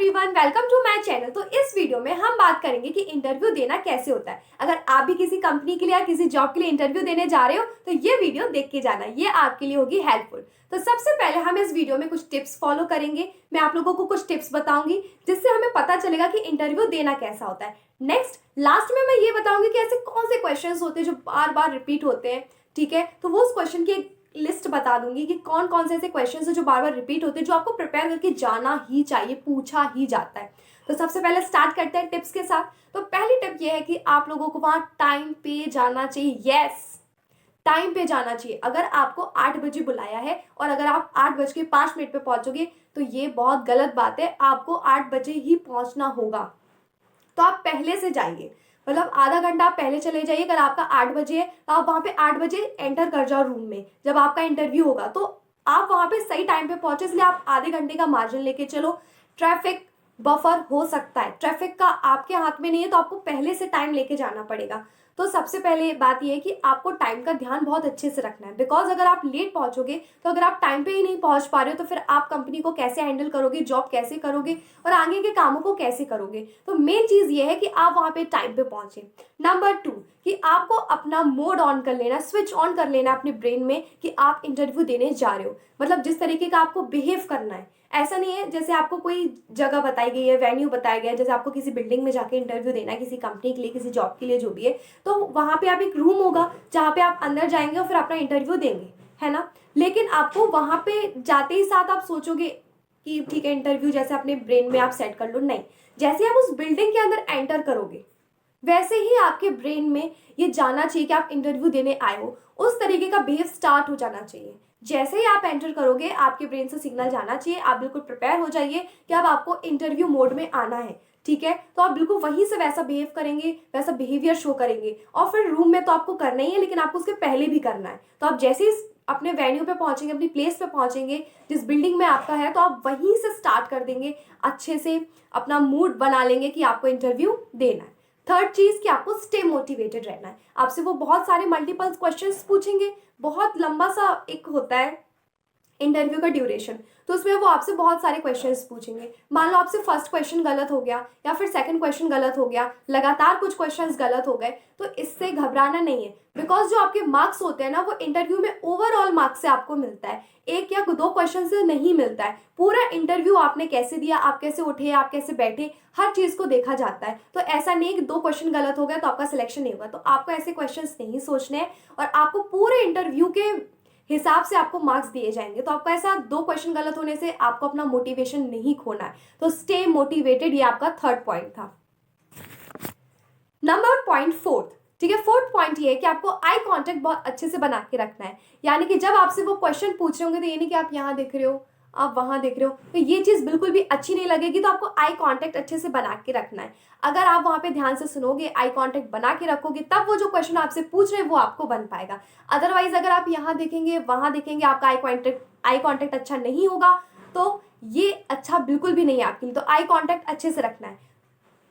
Everyone, welcome to my channel. तो इस video में हम बात करेंगे कि इंटरव्यू देना कैसे होता है। अगर आप भी किसी कंपनी के लिए या किसी जॉब के लिए इंटरव्यू देने जा रहे हो तो ये वीडियो देख के जाना, ये आपके लिए होगी हेल्पफुल। तो सबसे पहले हम इस वीडियो में कुछ टिप्स फॉलो करेंगे। मैं आप लोगों को कुछ टिप्स बताऊंगी जिससे हमें पता चलेगा कि इंटरव्यू देना कैसा होता है। नेक्स्ट लास्ट में मैं ये बताऊंगी कि ऐसे कौन से क्वेश्चन होते हैं जो बार बार रिपीट होते हैं। ठीक है, तो वो उस क्वेश्चन की लिस्ट बता दूंगी कि कौन कौन से ऐसे क्वेश्चंस हैं जो बार बार रिपीट होते हैं, जो आपको प्रिपेयर करके जाना ही चाहिए, पूछा ही जाता है। तो सबसे पहले स्टार्ट करते हैं टिप्स के साथ। तो पहली टिप ये है कि आप लोगों को वहां टाइम पे जाना चाहिए। यस, टाइम पे जाना चाहिए। अगर आपको 8 बजे बुलाया है और अगर आप 8:05 पे पहुंचोगे तो ये बहुत गलत बात है। आपको 8 बजे ही पहुंचना होगा। तो आप पहले से जाइए, मतलब आधा घंटा आप पहले चले जाइए। अगर आपका 8 बजे है तो आप वहां पे 8 बजे एंटर कर जाओ रूम में। जब आपका इंटरव्यू होगा तो आप वहां पे सही टाइम पे पहुंचे, इसलिए आप आधे घंटे का मार्जिन लेके चलो। ट्रैफिक बफर हो सकता है, ट्रैफिक का आपके हाथ में नहीं है, तो आपको पहले से टाइम लेके जाना पड़ेगा। तो सबसे पहले बात यह है कि आपको टाइम का ध्यान बहुत अच्छे से रखना है, बिकॉज अगर आप लेट पहुंचोगे तो अगर आप टाइम पे ही नहीं पहुंच पा रहे हो तो फिर आप कंपनी को कैसे हैंडल करोगे, जॉब कैसे करोगे और आगे के कामों को कैसे करोगे। तो मेन चीज ये है कि आप वहां पे टाइम पे पहुंचे। नंबर 2 कि आपको अपना मोड ऑन कर लेना, स्विच ऑन कर लेना अपने ब्रेन में कि आप इंटरव्यू देने जा रहे हो। मतलब जिस तरीके का आपको बिहेव करना है। ऐसा नहीं है जैसे आपको कोई जगह बताई गई है, वेन्यू बताया गया है, जैसे आपको किसी बिल्डिंग में जाके इंटरव्यू देना है, किसी कंपनी के लिए, किसी जॉब के लिए, जो भी है, तो वहां पे आप एक रूम होगा जहाँ पे आप अंदर जाएंगे और फिर अपना इंटरव्यू देंगे, है ना। लेकिन आपको वहां पे जाते ही साथ आप सोचोगे कि ठीक है इंटरव्यू, जैसे अपने ब्रेन में आप सेट कर लो, नहीं। जैसे आप उस बिल्डिंग के अंदर एंटर करोगे वैसे ही आपके ब्रेन में ये जाना चाहिए कि आप इंटरव्यू देने आए हो। उस तरीके का बिहेव स्टार्ट हो जाना चाहिए। जैसे ही आप एंटर करोगे आपके ब्रेन से सिग्नल जाना चाहिए, आप बिल्कुल प्रिपेयर हो जाइए कि अब आपको इंटरव्यू मोड में आना है। ठीक है, तो आप बिल्कुल वहीं से वैसा बिहेव करेंगे, वैसा बिहेवियर शो करेंगे। और फिर रूम में तो आपको करना ही है, लेकिन आपको उसके पहले भी करना है। तो आप जैसे ही अपने वेन्यू पे पहुंचेंगे, अपनी प्लेस पे पहुंचेंगे जिस बिल्डिंग में आपका है, तो आप वहीं से स्टार्ट कर देंगे, अच्छे से अपना मूड बना लेंगे कि आपको इंटरव्यू देना है। थर्ड चीज कि आपको स्टे मोटिवेटेड रहना है। आपसे वो बहुत सारे मल्टीपल क्वेश्चंस पूछेंगे, बहुत लंबा सा एक होता है इंटरव्यू का ड्यूरेशन, तो उसमें वो आपसे बहुत सारे क्वेश्चंस पूछेंगे। मान लो आपसे फर्स्ट क्वेश्चन गलत हो गया या फिर सेकंड क्वेश्चन गलत हो गया, लगातार कुछ क्वेश्चंस गलत हो गए, तो इससे घबराना नहीं है। बिकॉज जो आपके मार्क्स होते हैं ना, वो इंटरव्यू में ओवरऑल मार्क्स से आपको मिलता है, एक या दो क्वेश्चन से नहीं मिलता है। पूरा इंटरव्यू आपने कैसे दिया, आप कैसे उठे, आप कैसे बैठे, हर चीज को देखा जाता है। तो ऐसा नहीं है कि 2 क्वेश्चन गलत हो गया तो आपका सिलेक्शन नहीं होगा। तो आपको ऐसे क्वेश्चंस नहीं सोचने हैं और आपको पूरे इंटरव्यू के हिसाब से आपको मार्क्स दिए जाएंगे। तो आपका ऐसा 2 क्वेश्चन गलत होने से आपको अपना मोटिवेशन नहीं खोना है। तो स्टे मोटिवेटेड, ये आपका थर्ड पॉइंट था। नंबर पॉइंट फोर्थ, ठीक है, फोर्थ पॉइंट ये है कि आपको आई कांटेक्ट बहुत अच्छे से बना के रखना है। यानी कि जब आपसे वो क्वेश्चन पूछ रहे होंगे तो ये नहीं कि आप यहाँ देख रहे हो, आप वहां देख रहे हो, तो ये चीज बिल्कुल भी अच्छी नहीं लगेगी। तो आपको आई कांटेक्ट अच्छे से बना के रखना है। अगर आप वहां पे ध्यान से सुनोगे, आई कांटेक्ट बना के रखोगे, तब वो जो क्वेश्चन आपसे पूछ रहे हैं वो आपको बन पाएगा। अदरवाइज अगर आप यहाँ देखेंगे, वहां देखेंगे, आपका आई कांटेक्ट अच्छा नहीं होगा, तो ये अच्छा बिल्कुल भी नहीं है आपके लिए। तो आई कांटेक्ट अच्छे से रखना है।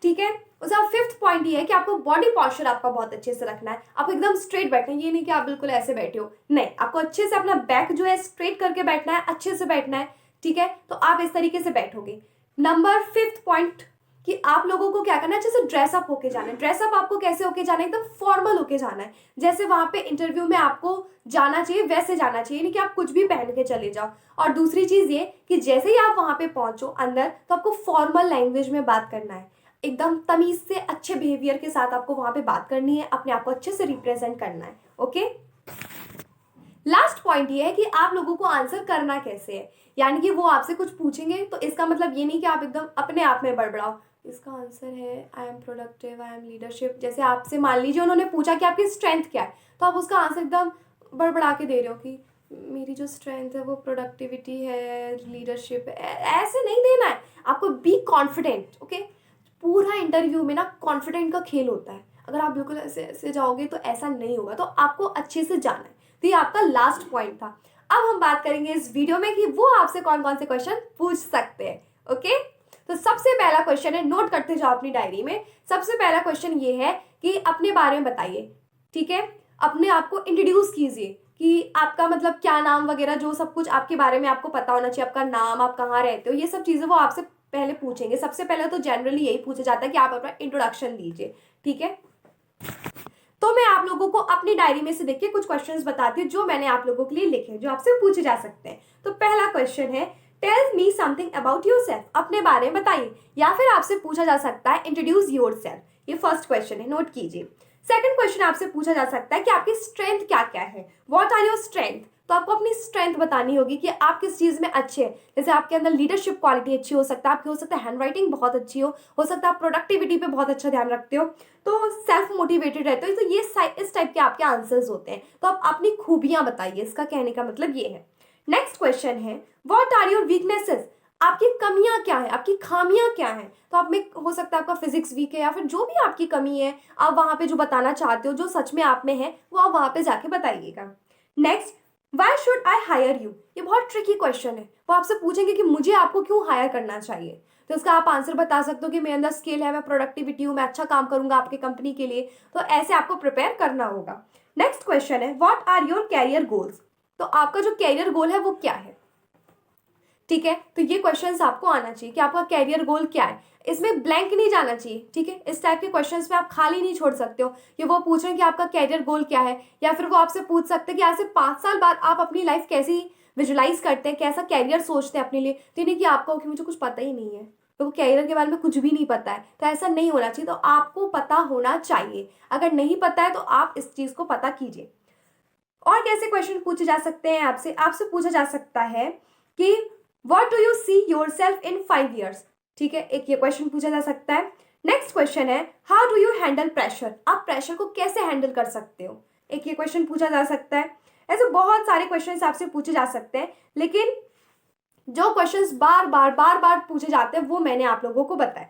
ठीक है, उसका फिफ्थ पॉइंट ये है कि आपको बॉडी पॉस्चर आपका बहुत अच्छे से रखना है। आपको एकदम स्ट्रेट बैठना है, ये नहीं कि आप बिल्कुल ऐसे बैठे हो, नहीं, आपको अच्छे से अपना बैक जो है स्ट्रेट करके बैठना है, अच्छे से बैठना है। ठीक है, तो आप इस तरीके से बैठोगे। नंबर फिफ्थ पॉइंट कि आप लोगों को क्या करना है, अच्छे से ड्रेसअप होके जाना है। ड्रेसअप आपको कैसे होके जाना है, एकदम फॉर्मल होके जाना है। जैसे वहां पे इंटरव्यू में आपको जाना चाहिए वैसे जाना चाहिए, नहीं कि आप कुछ भी पहन के चले जाओ। और दूसरी चीज ये कि जैसे ही आप वहां पे पहुंचो अंदर, तो आपको फॉर्मल लैंग्वेज में बात करना है, एकदम तमीज से, अच्छे बिहेवियर के साथ आपको वहां पे बात करनी है, अपने आप को अच्छे से रिप्रेजेंट करना है। ओके, लास्ट पॉइंट ये है कि आप लोगों को आंसर करना कैसे है। यानी कि वो आपसे कुछ पूछेंगे तो इसका मतलब ये नहीं कि आप एकदम अपने आप में बड़बड़ाओ। इसका आंसर है I am productive, I am leadership. जैसे आपसे मान लीजिए उन्होंने पूछा कि आपकी स्ट्रेंथ क्या है, तो आप उसका आंसर एकदम बड़बड़ा के दे रहे हो कि मेरी जो स्ट्रेंथ है वो प्रोडक्टिविटी है, लीडरशिप है। ऐसे नहीं देना है, आपको बी कॉन्फिडेंट। ओके, पूरा इंटरव्यू में ना कॉन्फिडेंट का खेल होता है। अगर आप बिल्कुल ऐसे ऐसे जाओगे तो ऐसा नहीं होगा। तो आपको अच्छे से जाना है। तो ये आपका लास्ट पॉइंट था। अब हम बात करेंगे इस वीडियो में कि वो आपसे कौन कौन से क्वेश्चन पूछ सकते हैं। ओके, तो सबसे पहला क्वेश्चन है, नोट करते जाओ अपनी डायरी में। सबसे पहला क्वेश्चन ये है कि अपने बारे में बताइए। ठीक है, अपने आप को इंट्रोड्यूस कीजिए कि आपका मतलब क्या नाम वगैरह, जो सब कुछ आपके बारे में आपको पता होना चाहिए। आपका नाम, आप कहाँ रहते हो, ये सब चीजें वो आपसे पहले पूछेंगे। सबसे पहले तो जनरली यही पूछा जाता है कि आप अपना इंट्रोडक्शन दीजिए, ठीक है। तो मैं आप लोगों को अपनी डायरी में से देखिए कुछ क्वेश्चंस बताती हूँ जो मैंने आप लोगों के लिए लिखे, जो आपसे पूछे जा सकते हैं। तो पहला क्वेश्चन है, tell me something about yourself, अपने बारे में बताइए। या फिर आपसे पूछा जा सकता है इंट्रोड्यूस योरसेल्फ, ये फर्स्ट क्वेश्चन है, नोट कीजिए। सेकंड क्वेश्चन आपसे पूछा जा सकता है कि आपकी स्ट्रेंथ क्या क्या है, व्हाट आर योर स्ट्रेंथ। तो आपको अपनी स्ट्रेंथ बतानी होगी कि आप किस चीज में अच्छे हैं। जैसे आपके अंदर लीडरशिप क्वालिटी अच्छी हो सकता है, आपकी हो सकता है हैंड राइटिंग बहुत अच्छी हो सकता है आप प्रोडक्टिविटी पे बहुत अच्छा ध्यान रखते हो, तो सेल्फ मोटिवेटेड रहते हो। तो ये इस टाइप के आपके आंसर्स होते हैं। तो आप अपनी खूबियां बताइए, इसका कहने का मतलब ये है। नेक्स्ट क्वेश्चन है, व्हाट आर योर वीकनेसेस, आपकी कमियां क्या है, आपकी खामियां क्या हैं। तो आप में हो सकता है आपका फिजिक्स वीक है, या फिर जो भी आपकी कमी है आप वहां पे जो बताना चाहते हो, जो सच में आप में है, वो आप वहां पे जाके बताइएगा। Next, why should I hire you, ये बहुत ट्रिकी क्वेश्चन है। वो आपसे पूछेंगे कि मुझे आपको क्यों हायर करना चाहिए। तो इसका आप आंसर बता सकते हो कि मेरे अंदर स्किल है, मैं प्रोडक्टिविटी हूँ, मैं अच्छा काम करूंगा आपकी कंपनी के लिए। तो ऐसे आपको प्रिपेयर करना होगा। नेक्स्ट क्वेश्चन है, what are your career goals, तो आपका जो कैरियर गोल है वो क्या है, ठीक है। तो ये क्वेश्चंस आपको आना चाहिए कि आपका कैरियर गोल क्या है। इसमें ब्लैंक नहीं जाना चाहिए, ठीक है। इस टाइप के क्वेश्चंस में आप खाली नहीं छोड़ सकते हो कि वो पूछ रहे हैं कि आपका कैरियर गोल क्या है, या फिर वो आपसे पूछ सकते हैं कि आज से 5 साल बाद आप अपनी लाइफ कैसी विजुलाइज करते हैं, कैसा कैरियर सोचते हैं अपने लिए। तो नहीं कि आपको कि मुझे कुछ पता ही नहीं है, तो कैरियर के बारे में कुछ भी नहीं पता है, तो ऐसा नहीं होना चाहिए। तो आपको पता होना चाहिए। अगर नहीं पता है तो आप इस चीज को पता कीजिए। और कैसे क्वेश्चन पूछे जा सकते हैं आपसे, आपसे पूछा जा सकता है कि what do you see yourself in 5 years, ठीक है, एक ये क्वेश्चन पूछा जा सकता है। नेक्स्ट क्वेश्चन है, how do you handle pressure, आप प्रेशर को कैसे हैंडल कर सकते हो, एक ये क्वेश्चन पूछा जा सकता है। ऐसे बहुत सारे क्वेश्चन आपसे पूछे जा सकते हैं, लेकिन जो क्वेश्चंस बार बार पूछे जाते हैं वो मैंने आप लोगों को बताया,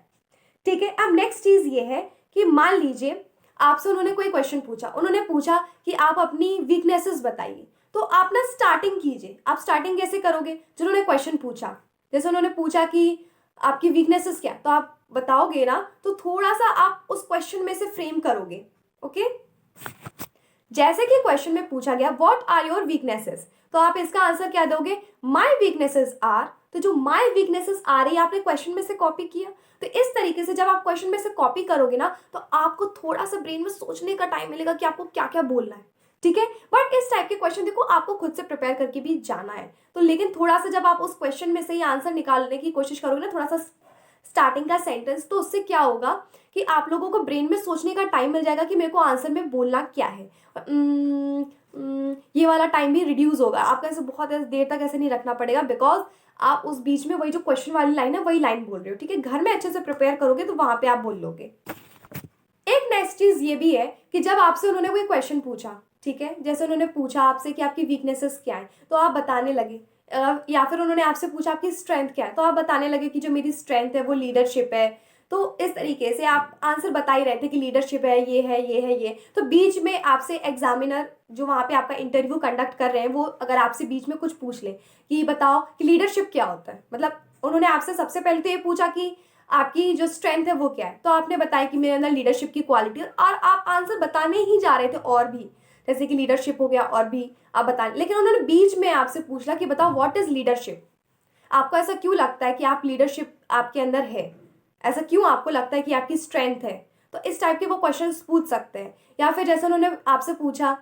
ठीक है। अब नेक्स्ट चीज ये है कि मान लीजिए आपसे उन्होंने कोई क्वेश्चन पूछा, उन्होंने पूछा कि आप अपनी वीकनेसेस बताइए। तो आप ना स्टार्टिंग कीजिए। आप स्टार्टिंग कैसे करोगे, जिन्होंने क्वेश्चन पूछा, जैसे उन्होंने पूछा कि आपकी वीकनेसेस क्या, तो आप बताओगे ना, तो थोड़ा सा आप उस क्वेश्चन में से फ्रेम करोगे, ओके। जैसे कि क्वेश्चन में पूछा गया व्हाट आर योर वीकनेसेस, तो आप इसका आंसर क्या दोगे, माई वीकनेसेस आर। तो जो माई वीकनेसेस आ रही है आपने क्वेश्चन में से कॉपी किया। तो इस तरीके से जब आप क्वेश्चन में से कॉपी करोगे ना, तो आपको थोड़ा सा ब्रेन में सोचने का टाइम मिलेगा कि आपको क्या क्या बोलना है, ठीक है। बट इस टाइप के क्वेश्चन देखो आपको खुद से प्रिपेयर करके भी जाना है। तो लेकिन थोड़ा सा जब आप उस क्वेश्चन में से ही आंसर निकालने की कोशिश करोगे ना, थोड़ा सा स्टार्टिंग का सेंटेंस, तो उससे क्या होगा कि आप लोगों को ब्रेन में सोचने का टाइम मिल जाएगा कि मेरे को आंसर में बोलना क्या है। ये वाला टाइम भी रिड्यूस होगा आपका, ऐसे बहुत देर तक ऐसे नहीं रखना पड़ेगा, बिकॉज आप उस बीच में वही जो क्वेश्चन वाली लाइन है वही लाइन बोल रहे हो, ठीक है। घर में अच्छे से प्रिपेयर करोगे तो वहां पे आप बोल लोगे। एक नेक्स्ट चीज ये भी है कि जब आपसे उन्होंने कोई क्वेश्चन पूछा, ठीक है, जैसे उन्होंने पूछा आपसे कि आपकी वीकनेसेस क्या है, तो आप बताने लगे, या फिर उन्होंने आपसे पूछा आपकी स्ट्रेंथ क्या है, तो आप बताने लगे कि जो मेरी स्ट्रेंथ है वो लीडरशिप है। तो इस तरीके से आप आंसर बता ही रहे थे कि लीडरशिप है, ये है, ये है, ये। तो बीच में आपसे एग्जामिनर जो वहाँ पे आपका इंटरव्यू कंडक्ट कर रहे हैं, वो अगर आपसे बीच में कुछ पूछ ले कि बताओ कि लीडरशिप क्या होता है, मतलब उन्होंने आपसे सबसे पहले तो ये पूछा कि आपकी जो स्ट्रेंथ है वो क्या है, तो आपने बताया कि मेरे अंदर लीडरशिप की क्वालिटी, और आप आंसर बताने ही जा रहे थे और भी, जैसे कि लीडरशिप हो गया और भी आप बताने, लेकिन उन्होंने बीच में आपसे पूछा कि बताओ व्हाट इज लीडरशिप, आपको ऐसा क्यों लगता है कि आप लीडरशिप आपके अंदर है, ऐसा क्यों आपको लगता है कि आपकी स्ट्रेंथ है। तो इस टाइप के वो क्वेश्चंस पूछ सकते हैं। या फिर जैसे उन्होंने आपसे पूछा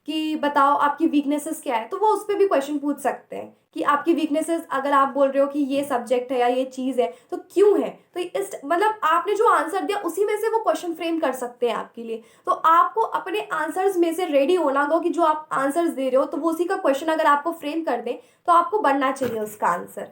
कि बताओ आपकी वीकनेसेस क्या है, तो वो उस पर भी क्वेश्चन पूछ सकते हैं कि आपकी वीकनेसेस, अगर आप बोल रहे हो कि ये सब्जेक्ट है या ये चीज़ है तो क्यों है। तो इस मतलब आपने जो आंसर दिया उसी में से वो क्वेश्चन फ्रेम कर सकते हैं आपके लिए। तो आपको अपने आंसर्स में से रेडी होना होगा कि जो आप आंसर्स दे रहे हो तो वो उसी का क्वेश्चन अगर आपको फ्रेम कर दे तो आपको बनना चाहिए उसका आंसर।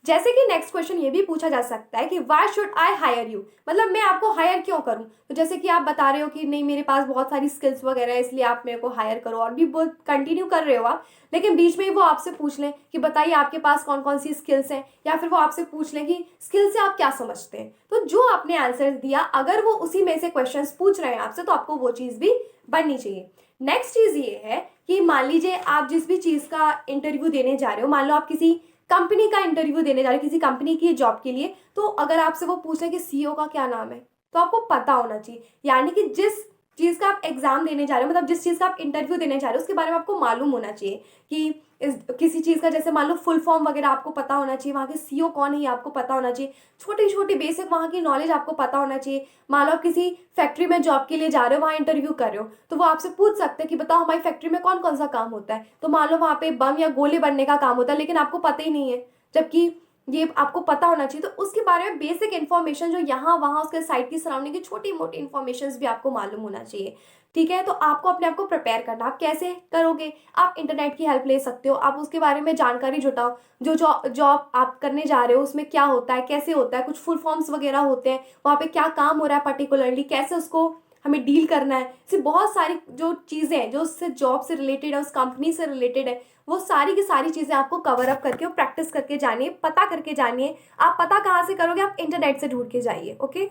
जैसे कि नेक्स्ट क्वेश्चन ये भी पूछा जा सकता है कि why should I hire you, मतलब मैं आपको हायर क्यों करूं। तो जैसे कि आप बता रहे हो कि नहीं मेरे पास बहुत सारी स्किल्स वगैरह है इसलिए आप मेरे को हायर करो, और भी बहुत कंटिन्यू कर रहे हो आप, लेकिन बीच में ही वो आपसे पूछ लें कि बताइए आपके पास कौन कौन सी स्किल्स हैं, या फिर वो आपसे पूछ लें कि स्किल से आप क्या समझते हैं। तो जो आपने आंसर दिया अगर वो उसी में से क्वेश्चन पूछ रहे हैं आपसे तो आपको वो चीज़ भी बननी चाहिए। नेक्स्ट चीज़ ये है कि मान लीजिए आप जिस भी चीज़ का इंटरव्यू देने जा रहे हो, मान लो आप किसी कंपनी का इंटरव्यू देने जा रहे हो, किसी कंपनी की जॉब के लिए, तो अगर आपसे वो पूछ रहे कि सीईओ का क्या नाम है, तो आपको पता होना चाहिए। यानी कि जिस चीज़ का आप एग्जाम देने जा रहे हो, मतलब जिस चीज़ का आप इंटरव्यू देने जा रहे हो उसके बारे में आपको मालूम होना चाहिए कि इस किसी चीज़ का, जैसे मान लो फुल फॉर्म वगैरह आपको पता होना चाहिए, वहाँ के सीईओ कौन है ये आपको पता होना चाहिए, छोटी छोटी बेसिक वहाँ की नॉलेज आपको पता होना चाहिए। मान लो आप किसी फैक्ट्री में जॉब के लिए जा रहे हो, वहाँ इंटरव्यू कर रहे हो, तो वो आपसे पूछ सकते हैं कि बताओ हमारी फैक्ट्री में कौन कौन सा काम होता है। तो मान लो वहाँ पे बम या गोले बनने का काम होता है, लेकिन आपको पता ही नहीं है, जबकि ये आपको पता होना चाहिए। तो उसके बारे में बेसिक इन्फॉर्मेशन जो यहाँ वहाँ उसके साइट की सराउंडिंग की छोटी मोटी इन्फॉर्मेशन भी आपको मालूम होना चाहिए। ठीक है, तो आपको अपने आप को प्रिपेयर करना। आप कैसे करोगे? आप इंटरनेट की हेल्प ले सकते हो, आप उसके बारे में जानकारी जुटाओ। जो जॉब आप करने जा रहे हो उसमें क्या होता है, कैसे होता है, कुछ फुल फॉर्म्स वगैरह होते हैं, वहाँ पे क्या काम हो रहा है पर्टिकुलरली, कैसे उसको हमें डील करना है। ऐसी बहुत सारी जो चीज़ें हैं जो उससे जॉब से रिलेटेड है, उस कंपनी से रिलेटेड है, वो सारी की सारी चीज़ें आपको कवर अप करके और प्रैक्टिस करके जानिए, पता करके जानिए। आप पता कहाँ से करोगे? आप इंटरनेट से ढूंढ के जाइए। ओके,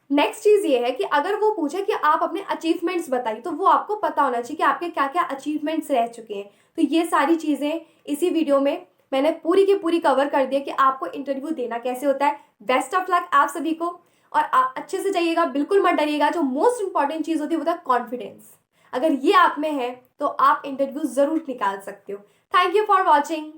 नेक्स्ट चीज़ ये है कि अगर वो पूछे कि आप अपने अचीवमेंट्स बताइए, तो वो आपको पता होना चाहिए कि आपके क्या क्या अचीवमेंट्स रह चुके हैं। तो ये सारी चीज़ें इसी वीडियो में मैंने पूरी की पूरी कवर कर दी है कि आपको इंटरव्यू देना कैसे होता है। बेस्ट ऑफ लक आप सभी को, और आप अच्छे से जाइएगा, बिल्कुल मत डरिएगा। जो मोस्ट इंपॉर्टेंट चीज़ होती है वो है कॉन्फिडेंस। अगर ये आप में है तो आप इंटरव्यू ज़रूर निकाल सकते हो। Thank you for watching.